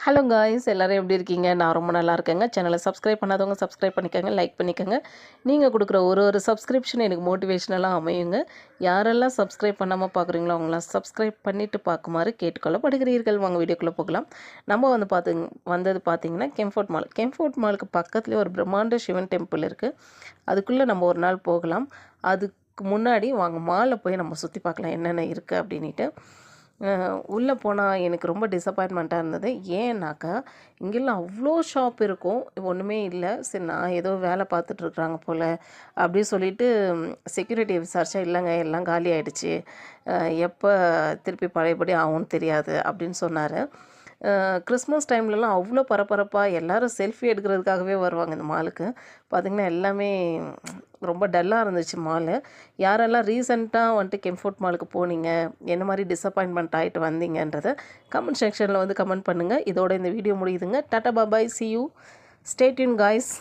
Hello guys, எல்லோரும் எப்படி இருக்கீங்க? நான் ரொம்ப நல்லா இருக்கேங்க. சேனலை சப்ஸ்கிரைப் பண்ணாதவங்க சப்ஸ்கிரைப் பண்ணிக்கோங்க, லைக் பண்ணிக்கோங்க. நீங்கள் கொடுக்குற ஒரு சப்ஸ்கிரிப்ஷன் எனக்கு மோட்டிவேஷனலாக அமையுங்க. யாரெல்லாம் சப்ஸ்கிரைப் பண்ணாமல் பார்க்குறீங்களோ அவங்களாம் சப்ஸ்கிரைப் பண்ணிவிட்டு பார்க்குமாறு கேட்டுக்கொள்ளப்படுகிறீர்கள். வாங்க வீடியோக்குள்ளே போகலாம். நம்ம வந்தது பார்த்தீங்கன்னா கெம்ஃபோர்ட் மாலுக்கு பக்கத்துலேயே ஒரு பிரம்மாண்ட சிவன் டெம்பிள் இருக்குது. அதுக்குள்ளே நம்ம ஒரு நாள் போகலாம். அதுக்கு முன்னாடி வாங்க மாலில் போய் நம்ம சுற்றி பார்க்கலாம் என்னென்ன இருக்குது அப்படின்ட்டு. உள்ளே போனால் எனக்கு ரொம்ப டிசப்பாயின்மெண்ட்டாக இருந்தது. ஏன்னாக்கா இங்கெல்லாம் அவ்வளோ ஷாப் இருக்கும், ஒன்றுமே இல்லை. சரி, நான் ஏதோ வேலை பார்த்துட்ருக்குறாங்க போல் அப்படி சொல்லிட்டு செக்யூரிட்டியை விசாரித்தா, இல்லைங்க எல்லாம் காலி ஆகிடுச்சு, எப்போ திருப்பி பழையபடி ஆகும்னு தெரியாது அப்படின்னு சொன்னார். கிறிஸ்மஸ் டைம்லலாம் அவ்வளோ பரபரப்பாக எல்லோரும் செல்ஃபி எடுக்கிறதுக்காகவே வருவாங்க இந்த மாலுக்கு. பார்த்திங்கன்னா எல்லாமே ரொம்ப டல்லாக இருந்துச்சு மாலு. யாரெல்லாம் ரீசெண்டாக வந்துட்டு கெம்ஃபோர்ட் மாலுக்கு போனீங்க, என்ன மாதிரி டிசப்பாயின்மெண்ட் ஆகிட்டு வந்தீங்கன்றதை கமெண்ட் செக்ஷனில் வந்து கமெண்ட் பண்ணுங்கள். இதோட இந்த வீடியோ முடியுதுங்க. Tata bye, see you, stay tuned guys.